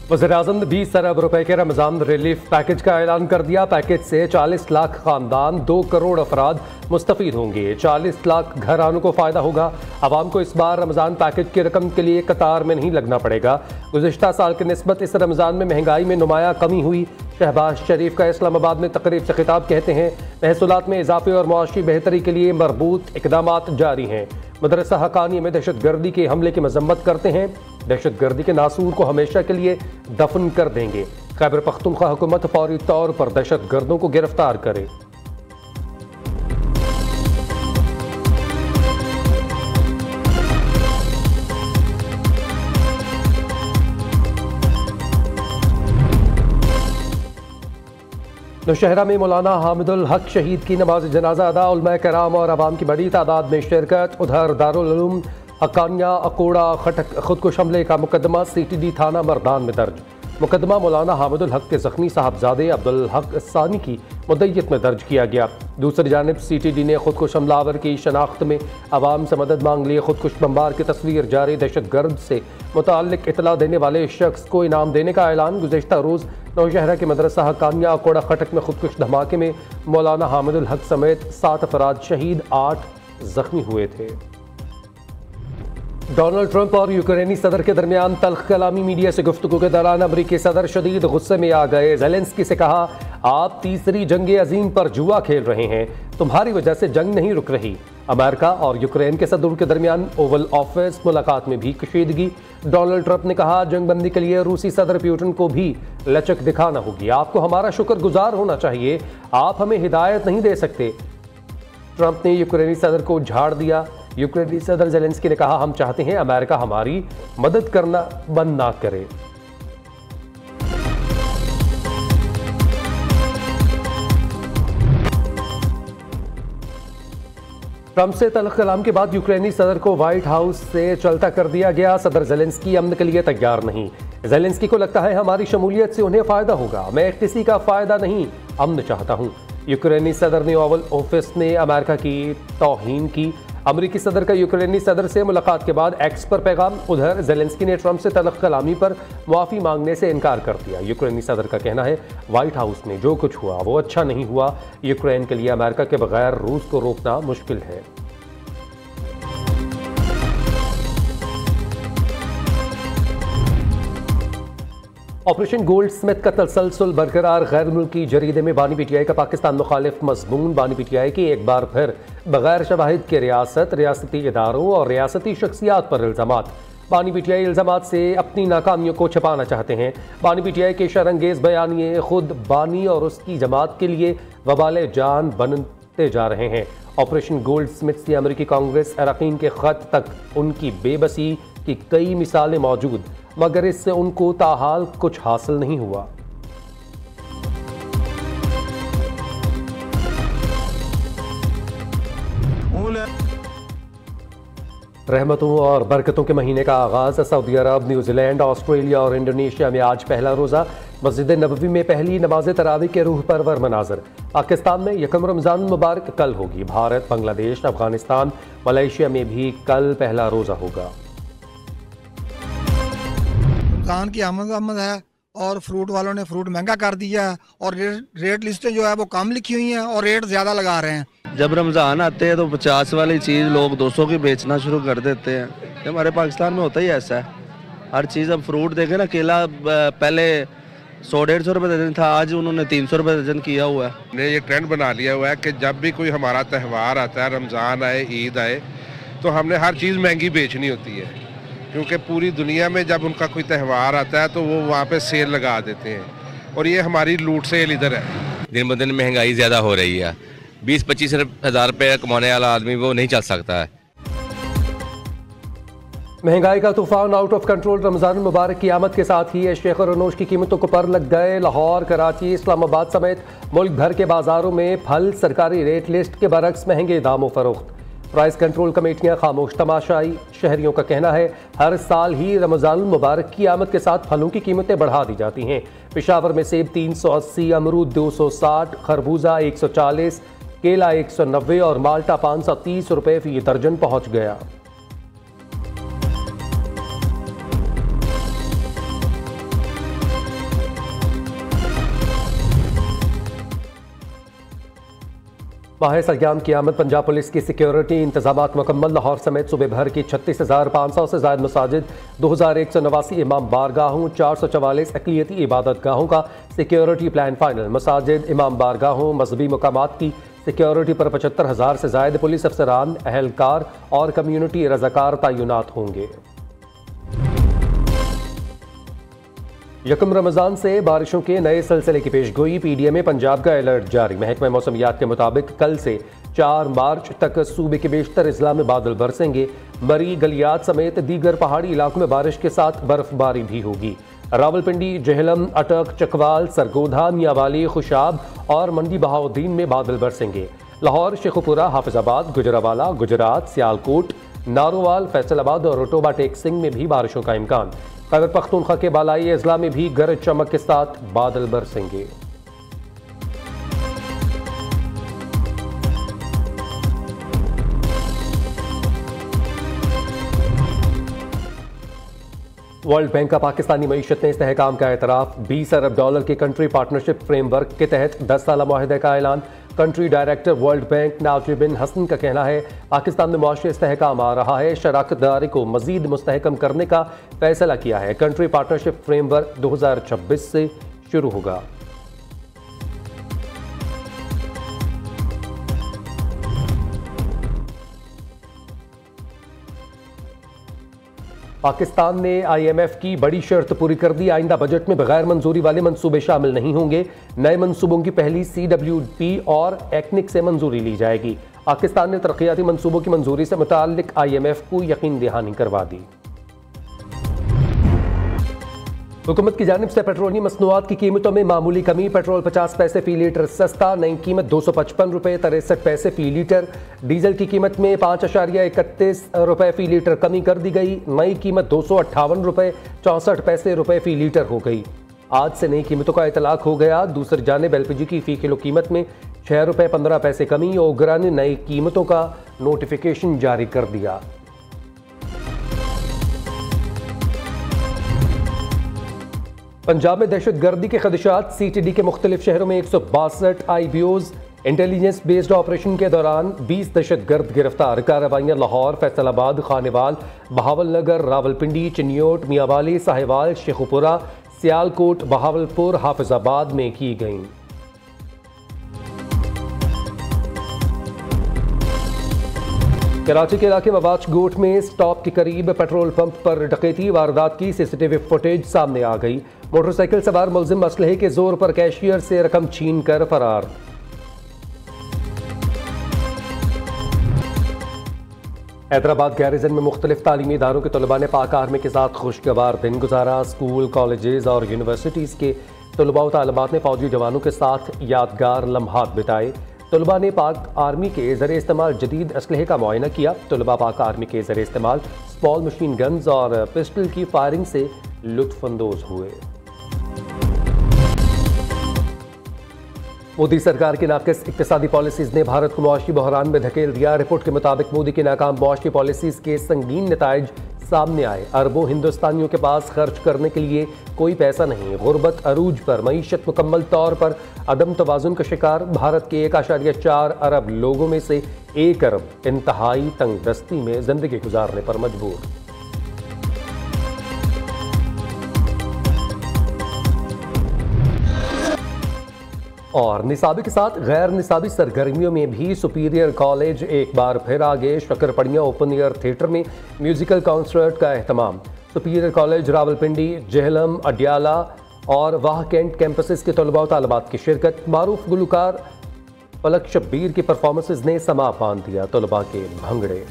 वज़ीर-ए-आज़म ने 20 अरब रुपए के रमज़ान रिलीफ पैकेज का ऐलान कर दिया। पैकेज से 40 लाख खानदान, 2 करोड़ अफराद मुस्तफ़ीद होंगे। 40 लाख घरानों को फ़ायदा होगा। आवाम को इस बार रमज़ान पैकेज की रकम के लिए कतार में नहीं लगना पड़ेगा। गुज़िश्ता साल की निस्बत इस रमज़ान में महंगाई में नुमाया कमी हुई। शहबाज शरीफ का इस्लामाबाद में तकरीब से खिताब, कहते हैं महसूलात में इजाफे और मुआशी बेहतरी के लिए मरबूत इक़दामात जारी हैं। मदरसा हक़ानिया में दहशत गर्दी के हमले की मजम्मत करते हैं। दहशत गर्दी के नासूर को हमेशा के लिए दफन कर देंगे। खैबर पख्तूनख्वा हुकूमत फौरी तौर पर दहशत गर्दों को गिरफ्तार करे। नौशहरा में मौलाना हामिदुल हक शहीद की नमाज जनाजा अदा, उलमा कराम और आवाम की बड़ी तादाद में शिरकत। उधर दारुल उलूम हक्कानिया अकोड़ा खटक खुदकुश हमले का मुकदमा CTD थाना मर्दान में दर्ज। मुकदमा मौलाना हामिदुल हक के जख्मी साहबजादे अब्दुल हक सानी की मुद्दत में दर्ज किया गया। दूसरी जानिब CTD ने खुदकुश हमलावर की शनाख्त में आवाम से मदद मांग ली। खुदकुश बम्बार की तस्वीर जारी, दहशत गर्द से मुताल्लिक इतला देने वाले शख्स को इनाम देने का ऐलान। गुज़श्ता रोज़ नौशहरा के मदरसा हक्कानिया अकोड़ा खटक में खुदकुश धमाके में मौलाना हामिदुल हक समेत 7 अफराद शहीद, 8 जख्मी हुए थे। डोनाल्ड ट्रंप और यूक्रेनी सदर के दरमियान तल्ख कलामी। मीडिया से गुफ्तगू के दौरान अमरीकी सदर शदीद गुस्से में आ गए। ज़ेलेंस्की से कहा, आप तीसरी जंग अजीम पर जुआ खेल रहे हैं, तुम्हारी वजह से जंग नहीं रुक रही। अमेरिका और यूक्रेन के सदरों के दरमियान ओवल ऑफिस मुलाकात में भी कशीदगी। डोनाल्ड ट्रंप ने कहा, जंगबंदी के लिए रूसी सदर पुतिन को भी लचक दिखाना होगी। आपको हमारा शुक्रगुजार होना चाहिए, आप हमें हिदायत नहीं दे सकते। ट्रंप ने यूक्रेनी सदर को झाड़ दिया। यूक्रेनी सदर ज़ेलेंस्की ने कहा, हम चाहते हैं अमेरिका हमारी मदद करना बंद ना करे। ट्रंप से तल्ख कलाम के बाद यूक्रेनी सदर को व्हाइट हाउस से चलता कर दिया गया। सदर ज़ेलेंस्की अमन के लिए तैयार नहीं। ज़ेलेंस्की को लगता है हमारी शमूलियत से उन्हें फ़ायदा होगा। मैं किसी का फ़ायदा नहीं, अमन चाहता हूँ। यूक्रेनी सदर ने ओवल ऑफिस ने अमेरिका की तौहीन की। अमरीकी सदर का यूक्रेनी सदर से मुलाकात के बाद एक्स पर पैगाम। उधर ज़ेलेंस्की ने ट्रंप से तल्ख कलामी पर मुआफ़ी मांगने से इनकार कर दिया। यूक्रेनी सदर का कहना है, व्हाइट हाउस में जो कुछ हुआ वो अच्छा नहीं हुआ। यूक्रेन के लिए अमेरिका के बगैर रूस को रोकना मुश्किल है। ऑपरेशन गोल्ड स्मिथ का तसलसल बरकरार। गैर मुल्की जरीदे में बानी PTI का पाकिस्तान मुखालिफ मजमून। बानी PTI की एक बार फिर बगैर शवाहिद के रियासत, रियासती इदारों और रियासती शख्सियात पर इल्ज़ामात। बानी PTI इल्ज़ामात से अपनी नाकामियों को छुपाना चाहते हैं। बानी PTI के शरंगेज़ बयानिए खुद बानी और उसकी जमात के लिए वबाल जान बनते जा रहे हैं। ऑपरेशन गोल्ड स्मिथ से अमरीकी कांग्रेस अरकान के ख़त तक उनकी बेबसी की कई मिसालें मौजूद, मगर इससे उनको ताहाल कुछ हासिल नहीं हुआ। रहमतों और बरकतों के महीने का आगाज़। सऊदी अरब, न्यूजीलैंड, ऑस्ट्रेलिया और इंडोनेशिया में आज पहला रोज़ा। मस्जिद नबवी में पहली नमाज तरावी के रूह परवर मनाजर। पाकिस्तान में यकम रमज़ान मुबारक कल होगी। भारत, बांग्लादेश, अफगानिस्तान, मलेशिया में भी कल पहला रोज़ा होगा। रमज़ान की आमद है और फ्रूट वालों ने फ्रूट महंगा कर दिया है और रेट लिस्टें जो है वो कम लिखी हुई हैं और रेट ज़्यादा लगा रहे हैं। जब रमज़ान आते हैं तो 50 वाली चीज़ लोग 200 की बेचना शुरू कर देते हैं। हमारे पाकिस्तान में होता ही ऐसा है। हर चीज़, अब फ्रूट देखें ना, केला पहले 100-150 रुपये दर्जन था, आज उन्होंने 300 रुपये दर्जन किया हुआ है। ने ये ट्रेंड बना लिया हुआ है कि जब भी कोई हमारा त्यौहार आता है, रमज़ान आए, ईद आए, तो हमने हर चीज़ महंगी बेचनी होती है, क्योंकि पूरी दुनिया में जब उनका कोई त्यौहार आता है तो वो वहाँ पे सेल लगा देते हैं और ये हमारी लूट सेल इधर है। दिन ब दिन महंगाई ज़्यादा हो रही है। 20-25 हज़ार रुपये कमाने वाला आदमी वो नहीं चल सकता है। महंगाई का तूफान आउट ऑफ कंट्रोल। रमज़ान मुबारक की आमद के साथ ही शेख और अनोश की कीमतों को पर लग गए। लाहौर, कराची, इस्लामाबाद समेत मुल्क भर के बाजारों में फल सरकारी रेट लिस्ट के बरक्स महंगे दामों फरोख्त। प्राइस कंट्रोल कमेटियां खामोश तमाशाई। शहरियों का कहना है हर साल ही रमज़ान मुबारक की आमद के साथ फलों की कीमतें बढ़ा दी जाती हैं। पेशावर में सेब 380, अमरूद 260, खरबूजा 140, केला 190 और माल्टा 530 रुपये फी दर्जन पहुँच गया। माह सयाम की आमद पंजाब पुलिस की सिक्योरिटी इंतजाम मुकम्मल। लाहौर समेत सूबे भर की 36,500 से ज़ायद मसाजिद, 2,189 इमाम बारगाहों, 444 अक़लियती इबादत गाहों का सिक्योरिटी प्लान फाइनल। मसाजिद, इमाम बारगाहों, मजहबी मकामात की सिक्योरिटी पर 75,000 से ज़ायद पुलिस अफसरान, अहलकार और कम्यूनिटी रज़ाकार तैनात होंगे। यकम रमज़ान से बारिशों के नए सिलसिले की पेशगोई। PDM में पंजाब का अलर्ट जारी। महकमा मौसमियात के मुताबिक कल से 4 मार्च तक सूबे के बेशतर अजला में बादल बरसेंगे। मरी, गलियात समेत दीगर पहाड़ी इलाकों में बारिश के साथ बर्फबारी भी होगी। रावलपिंडी, जेहलम, अटक, चकवाल, सरगोधा, मियांवाली, खुशाब और मंडी बहाउद्दीन में बादल बरसेंगे। लाहौर, शेखुपुरा, हाफिजाबाद, गुजरावाला, गुजरात, सियालकोट, नारोवाल, फैसलाबाद और रोटोबा टेक सिंह में भी बारिशों का इम्कान। खैबर पख्तूनख्वा के बालाई अजला में भी गरज चमक के साथ बादल बरसेंगे। वर्ल्ड बैंक का पाकिस्तानी मईशत ने इस्तेहकाम का एतराफ़। $20 अरब के कंट्री पार्टनरशिप फ्रेमवर्क के तहत 10 साला मुआहदे का ऐलान। Country director World Bank Najib bin Hasan का कहना है पाकिस्तान में मुआशी इस्तेहकाम आ रहा है। शराकत दारी को मजीद मुस्तहकम करने का फैसला किया है। कंट्री पार्टनरशिप फ्रेमवर्क 2026 से शुरू होगा। पाकिस्तान ने IMF की बड़ी शर्त पूरी कर दी। आइंदा बजट में बगैर मंजूरी वाले मंसूबे शामिल नहीं होंगे। नए मंसूबों की पहली CWP और एक्निक से मंजूरी ली जाएगी। पाकिस्तान ने तरक्याती मंसूबों की मंजूरी से मुताल्लिक IMF को यकीन दहानी करवा दी। हुकूमत की जानिब से पेट्रोलियम मसनूआत की कीमतों में मामूली कमी। पेट्रोल 50 पैसे फी लीटर सस्ता। नई कीमत 255 रुपये 63 पैसे फी लीटर। डीजल की कीमत में 5.31 रुपये फी लीटर कमी कर दी गई। नई कीमत 258 रुपये 64 रुपये फी लीटर हो गई। आज से नई कीमतों का इतलाक हो गया। दूसरी जानिब LPG की फी किलो कीमत में 6 रुपये 15 पैसे कमी। ओगरा ने नई कीमतों का नोटिफिकेशन जारी कर दिया। पंजाब में दहशत गर्दी के खदशात। CTD के मुख्तलिफ शहरों में 162 IBOs। इंटेलिजेंस बेस्ड ऑपरेशन के दौरान 20 दहशत गर्द गिरफ्तार। कार्रवाइयाँ लाहौर, फैसलाबाद, खानेवाल, बहावलनगर, रावलपिंडी, चिन्योट, मियांवाली, साहिवाल, शेखुपुरा, सियालकोट, बहावलपुर, हाफिजाबाद में की गईं। कराची के इलाके मवाज गोट में स्टॉप के करीब पेट्रोल पंप पर डकैती वारदात की CCTV फुटेज सामने आ गई। मोटरसाइकिल सवार मुलजिम असलहे के जोर पर कैशियर से रकम छीन कर फरार। हैदराबाद गैरिजन में मुख्तलिफ तालीमी इदारों के तलबा ने पाक आर्मी के साथ खुशगवार दिन गुजारा। स्कूल, कॉलेजेस और यूनिवर्सिटीज़ के तलबा व तालिबात ने फौजी जवानों के साथ यादगार लम्हात बिताए। तलबा ने पाक आर्मी के ज़रिए इस्तेमाल जदीद असलहे का मुआयना किया। तलबा पाक आर्मी के ज़रिए इस्तेमाल स्मॉल मशीन गन्स और पिस्टल की फायरिंग से लुत्फ़अंदोज़ हुए। मोदी सरकार की नाक़िस इक़्तिसादी पॉलिसीज़ ने भारत को मुआशी बहरान में धकेल दिया। रिपोर्ट के मुताबिक मोदी की नाकाम मुआशी पॉलिसीज़ के संगीन नताइज सामने आए। अरबों हिंदुस्तानियों के पास खर्च करने के लिए कोई पैसा नहीं। गुर्बत अरूज पर, मईशत मुकम्मल तौर पर अदम तवाज़ुन का शिकार। भारत के 1.4 अरब लोगों में से 1 अरब इंतहाई तंगदस्ती में जिंदगी गुजारने पर मजबूर। और निसाबी के साथ गैर निसाबी सरगर्मियों में भी सुपीरियर कॉलेज एक बार फिर आगे। शक्करपड़िया ओपन एयर थिएटर में म्यूजिकल कॉन्सर्ट का एहतमाम। सुपीरियर कॉलेज रावलपिंडी, जेहलम, अडियाला और वाह कैंट कैंपसेस के तलबा व तालिबात की शिरकत। मारूफ गुलकार फलक शब्बीर की परफॉर्मेंसेज ने समा बांध दिया तलबा के भंगड़े।